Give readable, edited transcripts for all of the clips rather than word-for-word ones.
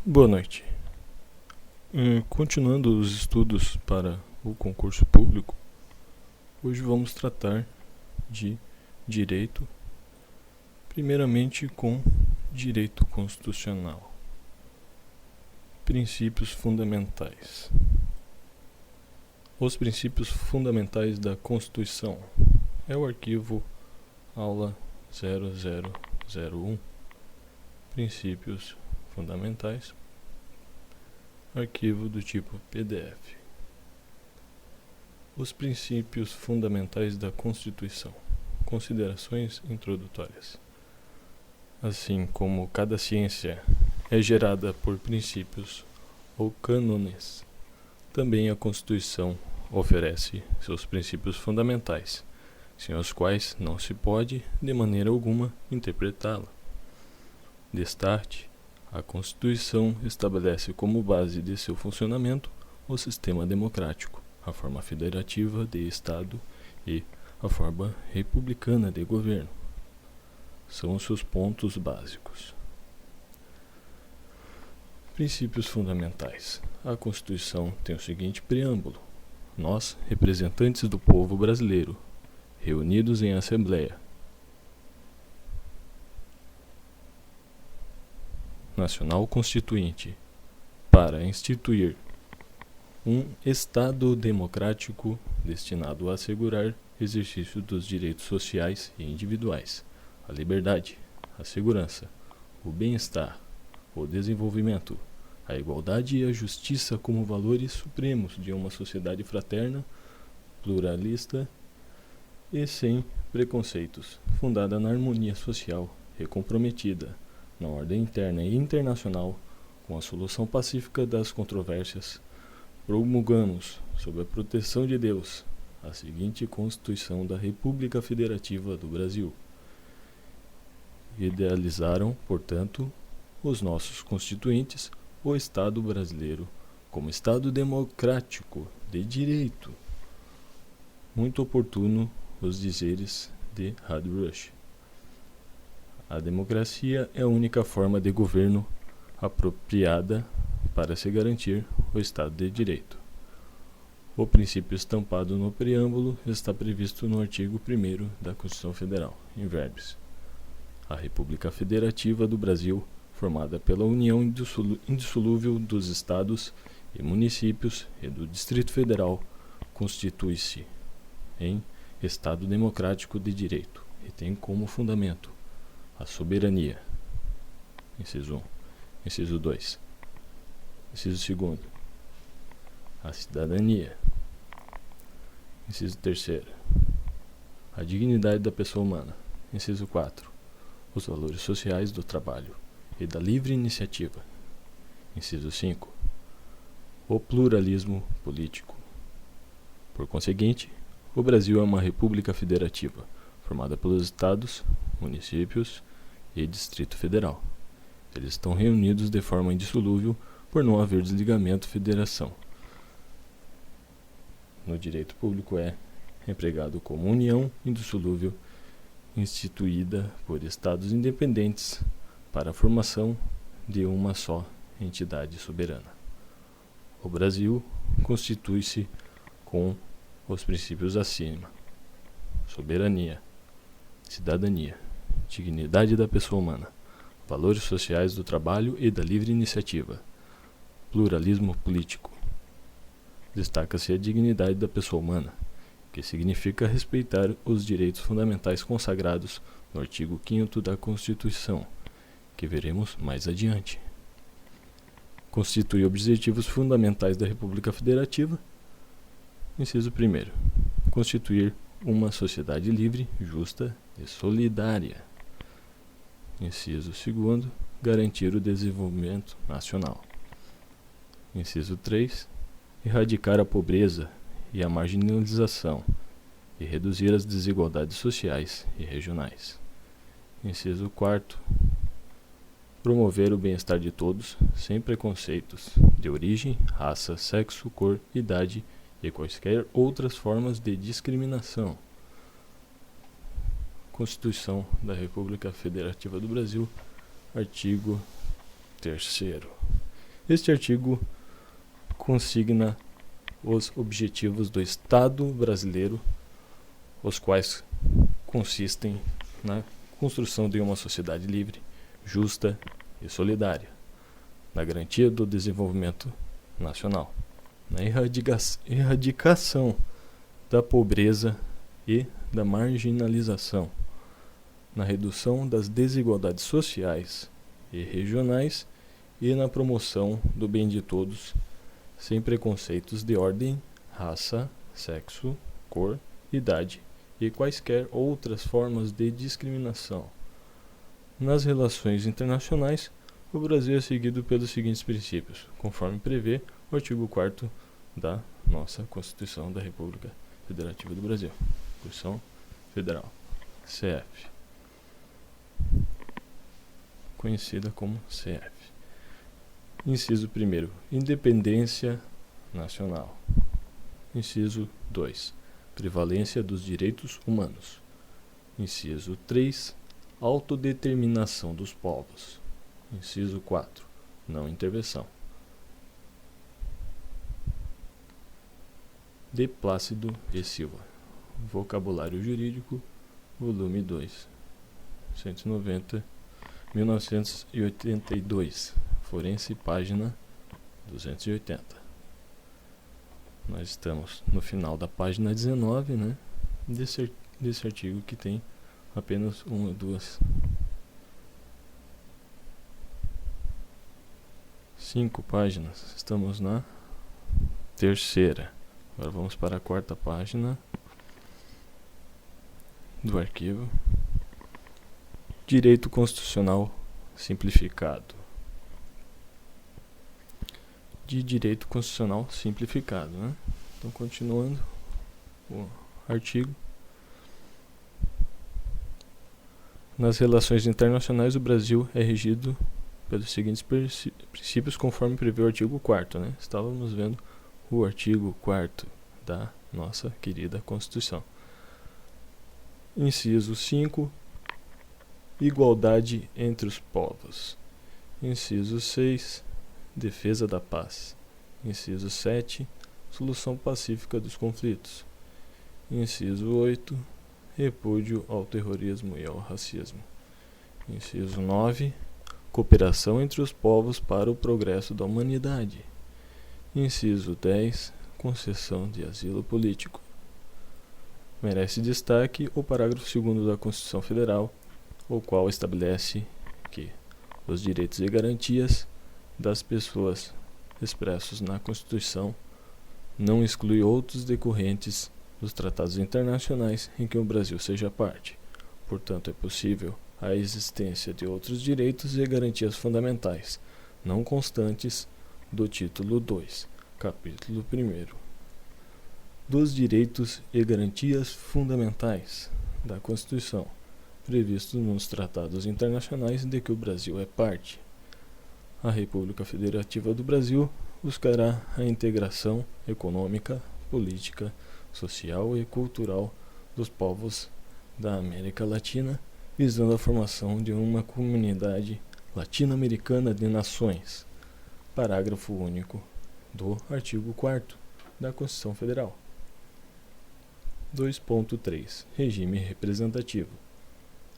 Boa noite. Continuando os estudos para o concurso público, hoje vamos tratar de direito, primeiramente com direito constitucional. Princípios fundamentais. Os princípios fundamentais da Constituição é o arquivo aula 0001. Princípios fundamentais, arquivo do tipo PDF. Os princípios fundamentais da Constituição. Considerações introdutórias. Assim como cada ciência é gerada por princípios ou cânones, também a Constituição oferece seus princípios fundamentais, sem os quais não se pode, de maneira alguma, interpretá-la. Destarte, a Constituição estabelece como base de seu funcionamento o sistema democrático, a forma federativa de Estado e a forma republicana de governo. São os seus pontos básicos. Princípios fundamentais. A Constituição tem o seguinte preâmbulo: nós, representantes do povo brasileiro, reunidos em Assembleia Nacional Constituinte, para instituir um Estado democrático destinado a assegurar exercício dos direitos sociais e individuais, a liberdade, a segurança, o bem-estar, o desenvolvimento, a igualdade e a justiça como valores supremos de uma sociedade fraterna, pluralista e sem preconceitos, fundada na harmonia social e comprometida na ordem interna e internacional com a solução pacífica das controvérsias. Promulgamos, sob a proteção de Deus, a seguinte Constituição da República Federativa do Brasil. Idealizaram, portanto, os nossos constituintes o Estado brasileiro como Estado democrático de direito. Muito oportuno os dizeres de Hardrush. A democracia é a única forma de governo apropriada para se garantir o Estado de Direito. O princípio estampado no preâmbulo está previsto no artigo 1º da Constituição Federal, em verbis. A República Federativa do Brasil, formada pela união indissolúvel dos Estados e municípios e do Distrito Federal, constitui-se em Estado democrático de direito e tem como fundamento a soberania. Inciso 1. Inciso 2. Inciso 2. A cidadania. Inciso 3. A dignidade da pessoa humana. Inciso 4. Os valores sociais do trabalho e da livre iniciativa. Inciso 5. O pluralismo político. Por conseguinte, o Brasil é uma república federativa, formada pelos estados, municípios e Distrito Federal. Eles estão reunidos de forma indissolúvel por não haver desligamento federação. No direito público é empregado como união indissolúvel instituída por estados independentes para a formação de uma só entidade soberana. O Brasil constitui-se com os princípios acima: soberania, cidadania, dignidade da pessoa humana, valores sociais do trabalho e da livre iniciativa, pluralismo político. Destaca-se a dignidade da pessoa humana, que significa respeitar os direitos fundamentais consagrados no artigo 5º da Constituição, que veremos mais adiante. Constitui objetivos fundamentais da República Federativa. Inciso 1. Constituir uma sociedade livre, justa e solidária. Inciso 2. Garantir o desenvolvimento nacional. Inciso 3. Erradicar a pobreza e a marginalização e reduzir as desigualdades sociais e regionais. Inciso 4. Promover o bem-estar de todos, sem preconceitos de origem, raça, sexo, cor, idade e quaisquer outras formas de discriminação. Constituição da República Federativa do Brasil, artigo 3º. Este artigo consigna os objetivos do Estado brasileiro, os quais consistem na construção de uma sociedade livre, justa e solidária, na garantia do desenvolvimento nacional, na erradicação da pobreza e da marginalização, na redução das desigualdades sociais e regionais e na promoção do bem de todos, sem preconceitos de ordem, raça, sexo, cor, idade e quaisquer outras formas de discriminação. Nas relações internacionais, o Brasil é seguido pelos seguintes princípios, conforme prevê o artigo 4º da nossa Constituição da República Federativa do Brasil. Constituição Federal, CF, conhecida como CF. Inciso 1º, independência nacional. Inciso 2, prevalência dos direitos humanos. Inciso 3, autodeterminação dos povos. Inciso 4, não intervenção. De Plácido e Silva. Vocabulário Jurídico, volume 2, 190, 1982. Forense, página 280. Nós estamos no final da página 19, né? Desse artigo que tem apenas 5 páginas. Estamos na terceira. Agora vamos para a 4ª página do arquivo. Direito Constitucional Simplificado. De direito constitucional simplificado, né? Então, continuando o artigo. Nas relações internacionais, o Brasil é regido pelos seguintes princípios, conforme prevê o artigo 4º, né? Estávamos vendo o artigo 4º da nossa querida Constituição. Inciso 5, igualdade entre os povos. Inciso 6, defesa da paz. Inciso 7, solução pacífica dos conflitos. Inciso 8, repúdio ao terrorismo e ao racismo. Inciso 9, cooperação entre os povos para o progresso da humanidade. Inciso 10, concessão de asilo político. Merece destaque o parágrafo 2º da Constituição Federal, o qual estabelece que os direitos e garantias das pessoas expressos na Constituição não exclui outros decorrentes dos tratados internacionais em que o Brasil seja parte. Portanto, é possível a existência de outros direitos e garantias fundamentais, não constantes, do título 2, capítulo 1º, dos direitos e garantias fundamentais da Constituição, previstos nos tratados internacionais de que o Brasil é parte. A República Federativa do Brasil buscará a integração econômica, política, social e cultural dos povos da América Latina, visando a formação de uma comunidade latino-americana de nações. Parágrafo único do artigo 4º da Constituição Federal. 2.3. Regime representativo.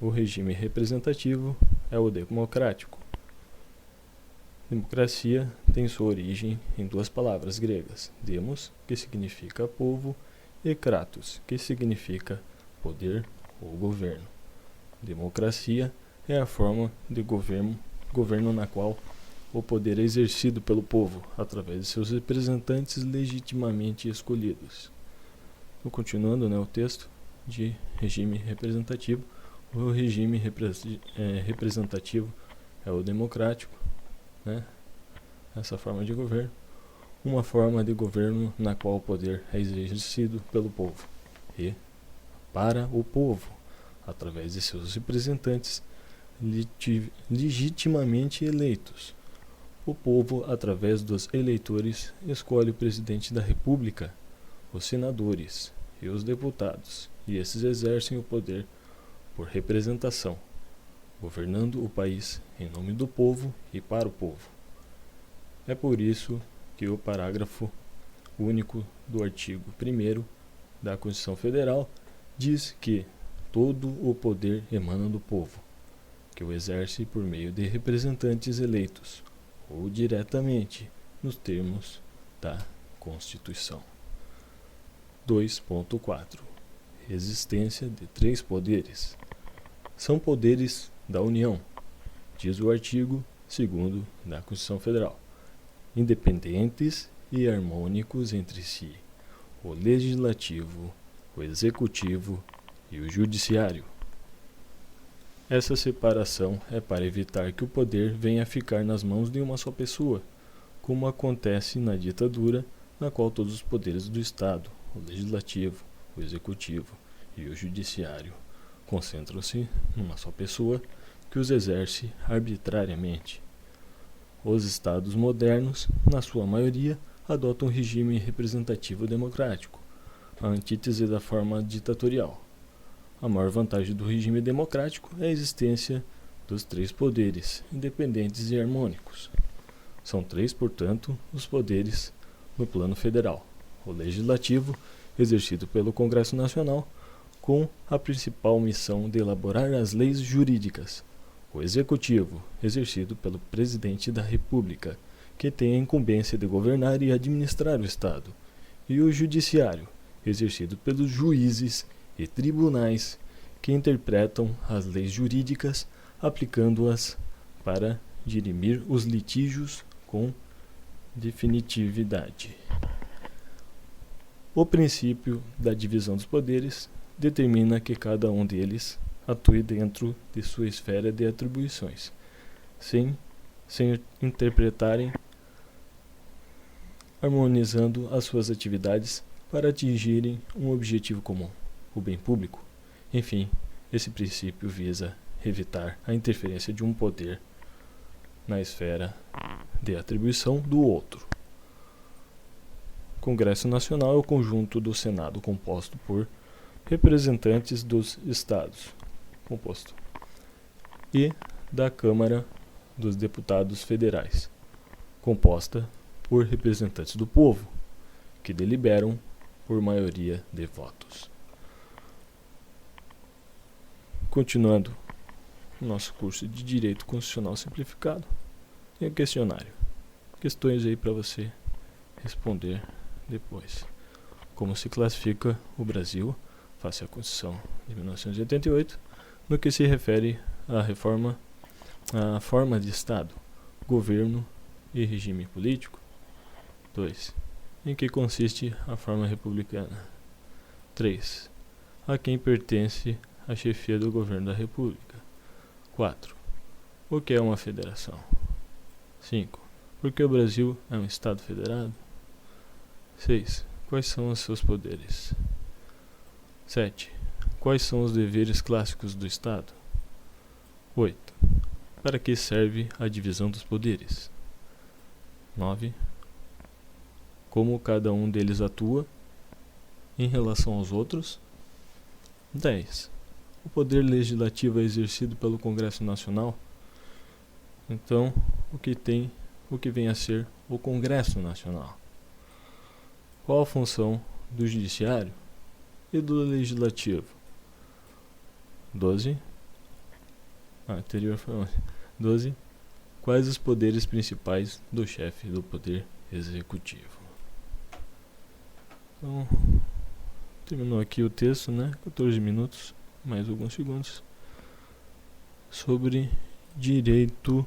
O regime representativo é o democrático. Democracia tem sua origem em duas palavras gregas: demos, que significa povo, e kratos, que significa poder ou governo. Democracia é a forma de governo na qual o poder é exercido pelo povo através de seus representantes legitimamente escolhidos. Então, continuando, o texto de regime representativo. O regime representativo é o democrático, essa forma de governo, uma forma de governo na qual o poder é exercido pelo povo e para o povo, através de seus representantes legitimamente eleitos. O povo, através dos eleitores, escolhe o presidente da República, os senadores e os deputados, e esses exercem o poder por representação, governando o país em nome do povo e para o povo. É por isso que o parágrafo único do artigo 1º da Constituição Federal diz que todo o poder emana do povo, que o exerce por meio de representantes eleitos ou diretamente nos termos da Constituição. 2.4. Existência de 3 poderes. São poderes da União, diz o artigo 2º da Constituição Federal, independentes e harmônicos entre si: o Legislativo, o Executivo e o Judiciário. Essa separação é para evitar que o poder venha a ficar nas mãos de uma só pessoa, como acontece na ditadura, na qual todos os poderes do Estado, o Legislativo, o Executivo e o Judiciário, concentram-se numa só pessoa que os exerce arbitrariamente. Os Estados modernos, na sua maioria, adotam um regime representativo democrático, a antítese da forma ditatorial. A maior vantagem do regime democrático é a existência dos 3 poderes, independentes e harmônicos. São 3, portanto, os poderes no plano federal: o Legislativo, exercido pelo Congresso Nacional, com a principal missão de elaborar as leis jurídicas; o Executivo, exercido pelo Presidente da República, que tem a incumbência de governar e administrar o Estado; e o Judiciário, exercido pelos juízes e tribunais, que interpretam as leis jurídicas, aplicando-as para dirimir os litígios com definitividade. O princípio da divisão dos poderes determina que cada um deles atue dentro de sua esfera de atribuições, sem interpretarem, harmonizando as suas atividades para atingirem um objetivo comum, o bem público. Enfim, esse princípio visa evitar a interferência de um poder na esfera de atribuição do outro. Congresso Nacional é o conjunto do Senado composto por representantes dos Estados, e da Câmara dos Deputados Federais, composta por representantes do povo, que deliberam por maioria de votos. Continuando o nosso curso de Direito Constitucional Simplificado, tem o questionário. Questões aí para você responder depois. Como se classifica o Brasil face à Constituição de 1988, no que se refere à forma de Estado, governo e regime político? 2. Em que consiste a forma republicana? 3. A quem pertence a chefia do governo da República? 4. O que é uma federação? 5. Por que o Brasil é um Estado federado? 6. Quais são os seus poderes? 7. Quais são os deveres clássicos do Estado? 8. Para que serve a divisão dos poderes? 9. Como cada um deles atua em relação aos outros? 10. O poder legislativo é exercido pelo Congresso Nacional? Então, o que vem a ser o Congresso Nacional? Qual a função do Judiciário e do Legislativo? 12. Anterior foi 11. 12. Quais os poderes principais do chefe do Poder Executivo? Então, terminou aqui o texto, 14 minutos, mais alguns segundos, sobre direito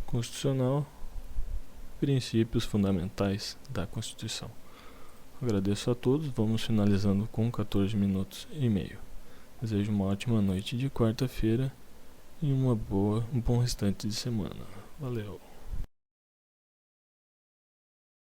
constitucional, princípios fundamentais da Constituição. Agradeço a todos, vamos finalizando com 14 minutos e meio. Desejo uma ótima noite de quarta-feira e um bom restante de semana. Valeu!